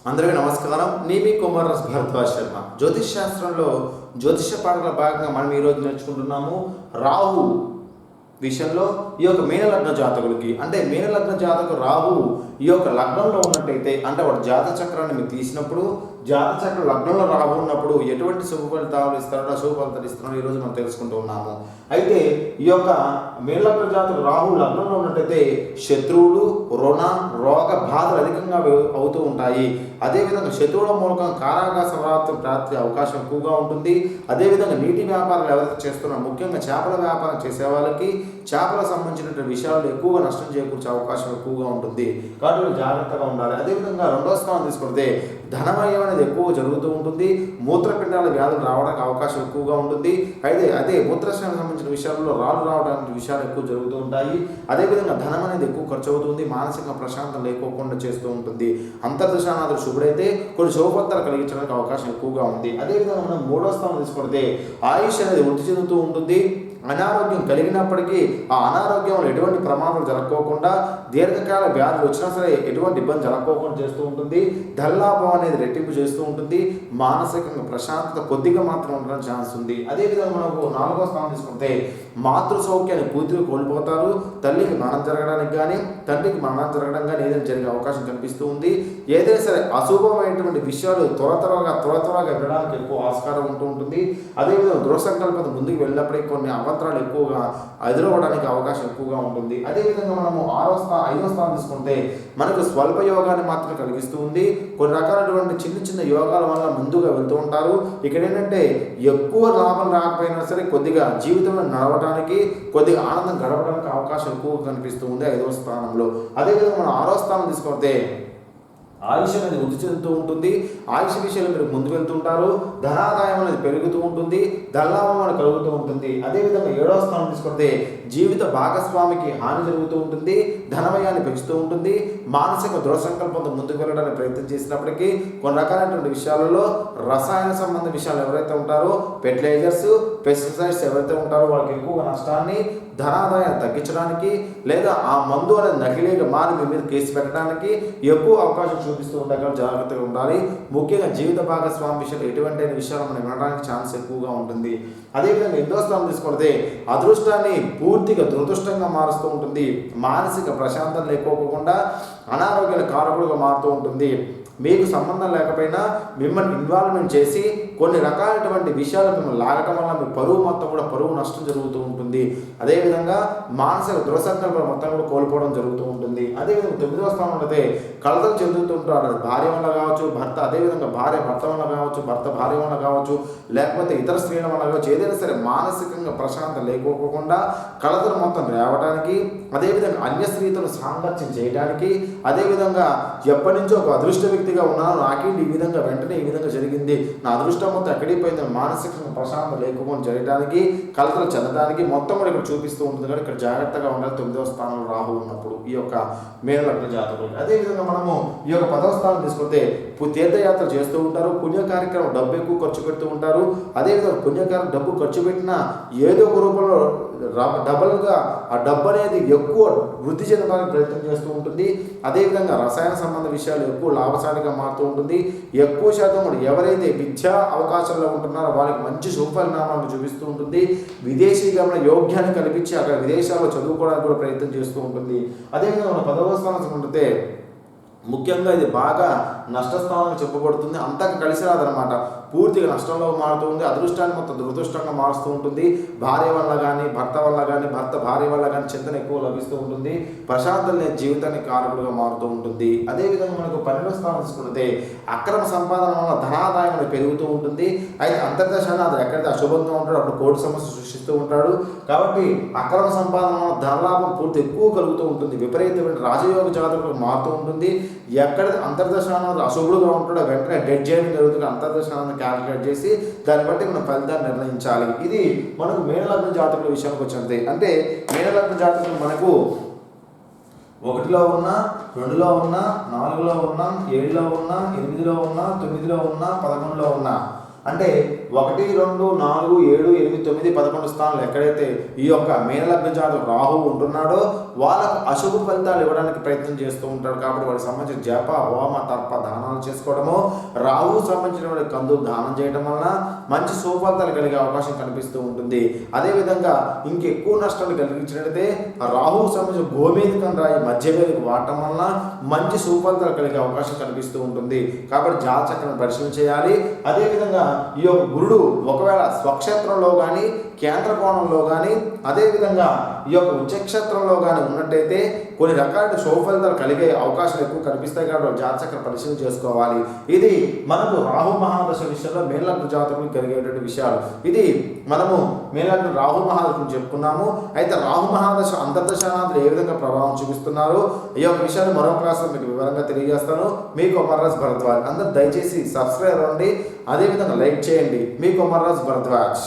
అందరికీ నమస్కారం. మీ కుమారస్ భరద్వాజ్ శర్మ. జ్యోతిష్ శాస్త్రంలో జ్యోతిష పాఠాల భాగంగా మనం ఈరోజు నేర్చుకుంటున్నాము రాహు విషయంలో. ఈ యొక్క మీనలగ్న జాతకులకి అంటే మీనలగ్న జాతకు రాహు ఈ యొక్క లగ్నంలో ఉన్నట్టయితే అంటే వాడు జాతక చక్రాన్ని మీరు తీసినప్పుడు జాతక చక్రం లగ్నంలో రాహు ఉన్నప్పుడు ఎటువంటి శుభ ఫలితాలు ఇస్తారో అశుభ ఫలితాలు ఇస్తారో ఈరోజు మనం తెలుసుకుంటూ ఉన్నాము. అయితే ఈ యొక్క మీనలగ్న జాతకు రాహు లగ్నంలో ఉన్నట్టయితే శత్రువులు, రుణ, రోగ బాధలు అధికంగా అవుతూ ఉంటాయి. అదేవిధంగా శత్రువుల మూలకంగా కారాగాస ప్రాప్తి అవకాశం ఎక్కువగా ఉంటుంది. అదేవిధంగా నీటి వ్యాపారాలు ఎవరైతే చేస్తున్నారో ముఖ్యంగా చేపల వ్యాపారం చేసే వాళ్ళకి చేపలకు సంబంధించినటువంటి విషయాలు ఎక్కువగా నష్టం చేకూర్చే అవకాశం ఎక్కువగా ఉంటుంది. కాబట్టి జాగ్రత్తగా ఉండాలి. అదేవిధంగా రెండో స్థానం తీసుకుంటే ధనమయం అనేది ఎక్కువ జరుగుతూ ఉంటుంది. మూత్రపిండాల వ్యాధులు రావడానికి అవకాశం ఎక్కువగా ఉంటుంది. అయితే అదే మూత్రశాలకు సంబంధించిన విషయాల్లో రాళ్ళు రావడానికి విషయాలు ఎక్కువ జరుగుతూ ఉంటాయి. అదేవిధంగా ధనం అనేది ఎక్కువ ఖర్చు అవుతుంది. మానసిక ప్రశాంతం లేకోకుండా చేస్తూ ఉంటుంది. అంతర్దశానాథుడు శుభుడైతే కొన్ని శుభఫలితాలు కలిగించడానికి అవకాశం ఎక్కువగా ఉంది. అదేవిధంగా మనం మూడో స్థానం తీసుకుంటే ఆయుష్ అనేది వృద్ధి చెందుతూ ఉంటుంది. అనారోగ్యం కలిగినప్పటికీ ఆ అనారోగ్యంలో ఎటువంటి ప్రమాదాలు జరగకోకుండా దీర్ఘకాల వ్యాధులు వచ్చినా సరే ఎటువంటి ఇబ్బంది జరగకోకుండా చేస్తూ ఉంటుంది. ధనలాభం అనేది రెట్టింపు చేస్తూ ఉంటుంది. మానసికంగా ప్రశాంతత కొద్దిగా మాత్రం ఉండడానికి ఛాన్స్ ఉంది. అదేవిధంగా మనకు నాలుగో స్థానం తీసుకుంటే మాతృ సౌఖ్యాన్ని పూర్తిగా కోల్పోతారు. తల్లికి మరణం జరగడానికి కానీ తండ్రికి మరణం జరగడం కానీ ఏదైనా జరిగే అవకాశం కనిపిస్తూ ఉంది. ఏదైనా సరే అశుభమైనటువంటి విషయాలు త్వర త్వరగా వినడానికి ఎక్కువ ఆస్కారం ఉంటూ ఉంటుంది. అదేవిధంగా దృఢ సంకల్పత ముందుకు వెళ్ళినప్పటికీ కొన్ని అవంతరాలు ఎక్కువగా ఎదురవడానికి అవకాశం ఎక్కువగా ఉంటుంది. అదేవిధంగా మనము ఐదో స్థానం తీసుకుంటే మనకు స్వల్ప యోగాన్ని మాత్రం కలిగిస్తూ ఉంది. కొన్ని రకాలైనటువంటి చిన్న యోగాల వల్ల ముందుగా వెళ్తూ ఉంటారు. ఇక్కడ ఏంటంటే ఎక్కువ లాభం రాకపోయినా సరే కొద్దిగా జీవితంలో నడవడానికి కొద్దిగా ఆనందం గడపడానికి అవకాశం ఎక్కువగా కనిపిస్తూ ఉంది ఐదవ స్థానంలో. అదేవిధంగా మనం ఆరో స్థానం తీసుకుంటే ఆయుష్ అనేది వృద్ధి చెందుతూ ఉంటుంది. ఆయుష్ విషయంలో మీరు ముందు వెళ్తుంటారు. ధనాదాయం అనేది పెరుగుతూ ఉంటుంది. ధనలాభం అనేది కలుగుతూ ఉంటుంది. అదేవిధంగా ఏడవ స్థానం తీసుకుంటే జీవిత భాగస్వామికి హాని జరుగుతూ ఉంటుంది. ధనమయాన్ని పెంచుతూ ఉంటుంది. మానసిక దృఢ సంకల్పంతో ముందుకు వెళ్ళడానికి ప్రయత్నం చేసినప్పటికీ కొన్ని రకాలైనటువంటి విషయాలలో రసాయన సంబంధ విషయాలు ఎవరైతే ఉంటారో ఫెర్టిలైజర్స్, పెస్టిసైడ్స్ ఎవరైతే ఉంటారో వాళ్ళకి ఎక్కువ నష్టాన్ని ధనాదాయాన్ని తగ్గించడానికి లేదా ఆ మందు అనేది నకిలీగా మారి మీ మీద కేసు పెట్టడానికి ఎక్కువ అవకాశం చూపిస్తూ ఉంటాయి. జాగ్రత్తగా ఉండాలి. ముఖ్యంగా జీవిత భాగస్వామి విషయంలో ఎటువంటి విషయాలు మనం వినడానికి ఛాన్స్ ఎక్కువగా ఉంటుంది. అదేవిధంగా ఎన్నో స్థానం తీసుకుంటే అదృష్టాన్ని పూర్తిగా దురదృష్టంగా మారుస్తూ ఉంటుంది. మానసిక ప్రశాంతం లేకపోకుండా అనారోగ్యాల కారకులుగా మారుతూ ఉంటుంది. మీకు సంబంధం లేకపోయినా మిమ్మల్ని ఇన్వాల్వ్మెంట్ చేసి కొన్ని రకాలైనటువంటి విషయాలు మిమ్మల్ని లాగటం వల్ల మీ పరువు మొత్తం కూడా పరువు నష్టం జరుగుతూ ఉంటుంది. అదేవిధంగా మానసిక దృఢసంకల్పం మొత్తం కూడా కోల్పోవడం జరుగుతూ ఉంటుంది. అదేవిధంగా తొమ్మిదవ స్థానం అయితే కలతలు చెందుతుంటారు. భార్య వల్ల కావచ్చు, భర్త అదేవిధంగా భార్య భర్త వల్ల కావచ్చు, భర్త భార్య వల్ల కావచ్చు, లేకపోతే ఇతర స్త్రీల వల్ల కావచ్చు, ఏదైనా సరే మానసికంగా ప్రశాంతం లేకపోకుండా కలతలు మొత్తం రావడానికి, అదేవిధంగా అన్య స్త్రీతో సాంగత్యం చేయడానికి, అదేవిధంగా ఎప్పటి నుంచో ఒక అదృష్ట వ్యక్తిగా ఉన్నాను నాకేంటి ఈ విధంగా వెంటనే ఈ విధంగా జరిగింది, నా అదృష్టం మొత్తం ఎక్కడికి పోయింది, మానసికంగా ప్రశాంతం లేకపోవడం జరగడానికి, కలతలు చెందడానికి మొత్తం కూడా ఇక్కడ చూపిస్తూ ఉంటుంది. కానీ ఇక్కడ జాగ్రత్తగా ఉండాలి. 9వ స్థానంలో రాహు ఉన్నప్పుడు ఈ యొక్క మీనలగ్న జాతకులు. అదేవిధంగా మనము ఈ యొక్క 10వ స్థానం తీసుకుంటే తీర్థయాత్ర చేస్తూ ఉంటారు. పుణ్య కార్యక్రమం డబ్బు ఎక్కువ ఖర్చు పెడుతూ ఉంటారు. అదేవిధంగా పుణ్యకార్యం డబ్బు ఖర్చు పెట్టినా ఏదో ఒక రూపంలో డబల్గా ఆ డబ్బు అనేది ఎక్కువ వృద్ధి చెందడానికి ప్రయత్నం చేస్తూ ఉంటుంది. అదేవిధంగా రసాయన సంబంధ విషయాలు ఎక్కువ లాభసాటిగా మారుతూ ఉంటుంది. ఎక్కువ శాతం కూడా ఎవరైతే విద్యా అవకాశాల్లో ఉంటున్నారో వాళ్ళకి మంచి శుభపరిణామాలను చూపిస్తూ ఉంటుంది. విదేశీ గమన యోగ్యాన్ని కల్పించి అక్కడ విదేశాల్లో చదువుకోవడానికి కూడా ప్రయత్నం చేస్తూ ఉంటుంది. అదేవిధంగా మన 10వ స్థానం ఉంటే ముఖ్యంగా ఇది బాగా నష్టస్థానంగా చెప్పబడుతుంది. అంతగా కలిసి రాదనమాట. పూర్తిగా నష్టంలో మారుతూ ఉంది. అదృష్టాన్ని మొత్తం దురదృష్టంగా మారుస్తూ ఉంటుంది. భార్య వల్ల కానీ భర్త వల్ల కానీ భర్త భార్య వల్ల కానీ చింతన ఎక్కువ లభిస్తూ ఉంటుంది. ప్రశాంతం లేని జీవితానికి కారకులుగా మారుతూ ఉంటుంది. అదేవిధంగా మనకు 12వ స్థానం తీసుకుంటే అక్రమ సంపాదన వల్ల ధనాదాయం అనేది పెరుగుతూ ఉంటుంది. అయితే అంతర్దశాన్ని అది ఎక్కడైతే అశుభంగా ఉంటాడో అప్పుడు కోర్టు సమస్య సృష్టిస్తూ ఉంటాడు. కాబట్టి అక్రమ సంపాదన వల్ల ధనలాభం పూర్తి ఎక్కువ కలుగుతూ ఉంటుంది. విపరీతమైన రాజయోగ జాతకులకు మారుతూ ఉంటుంది. ఎక్కడ అంతర్దశానాథుడు అశుభుడుగా ఉంటాడో వెంటనే డెడ్ చేయడం జరుగుతుంది. అంతర్దశానాన్ని క్యాలిక్యులేట్ చేసి దాన్ని బట్టి మనం ఫలితాన్ని నిర్ణయించాలి. ఇది మనకు మీనలగ్న జాతకుల విషయానికి వచ్చింది. అంటే మీనలగ్న జాతకులు మనకు 1లో ఉన్నా, 2లో ఉన్నా, 4లో ఉన్నా, 7లో ఉన్నా, 8లో ఉన్నా, 9లో ఉన్నా, 11లో ఉన్నా, అంటే 1, 2, 4, 7, 8, 9, 11 స్థానాలు ఎక్కడైతే ఈ యొక్క మీనలగ్న జాతకుడు రాహు ఉంటున్నాడో వాళ్ళకు అశుభ ఫలితాలు ఇవ్వడానికి ప్రయత్నం చేస్తూ ఉంటాడు. కాబట్టి వాడికి సంబంధించిన జప హోమ తర్ప దానాలు చేసుకోవడము, రాహు సంబంధించిన కందులు దానం చేయడం వలన మంచి సుఫలితాలు కలిగే అవకాశం కనిపిస్తూ ఉంటుంది. అదేవిధంగా ఇంకెక్కువ నష్టాలు కలిగించినట్లయితే రాహు సంబంధించిన గోమేధికం రాయి మధ్యవేదిక వాడటం వలన మంచి సుఫలితాలు కలిగే అవకాశం కనిపిస్తూ ఉంటుంది. కాబట్టి జాతకాన్ని పరిశీలన చేయాలి. అదేవిధంగా ఈ యొక్క గురుడు ఒకవేళ స్వక్షేత్రంలో కానీ కేంద్ర కోణంలో కానీ అదేవిధంగా ఈ యొక్క ఉచ్చక్షేత్రంలో కానీ ఉన్నట్టయితే కొన్ని రకాల శుభఫలితాలు కలిగే అవకాశాలు ఎక్కువ కనిపిస్తాయి. కాబట్టి జాతక పరిశీలన చేసుకోవాలి. ఇది మనకు రాహు మహాదశ విషయంలో మీనలగ్న జాతకులకు కలిగేటువంటి విషయాలు. ఇది మనము మీనలగ్న రాహు మహాదశ చెప్పుకున్నాము. అయితే రాహు మహాదశ అంతర్దశానాథులు ఏ విధంగా ప్రభావం చూపిస్తున్నారు ఈ యొక్క విషయాన్ని మరో క్లాస్లో మీకు వివరంగా తెలియజేస్తాను. మీ కొమర్రాజ్ భరద్వాజ్. అందరూ దయచేసి సబ్స్క్రైబ్ అవ్వండి, అదేవిధంగా లైక్ చేయండి. మీ కొమర్రాజ్ భరద్వాజ్.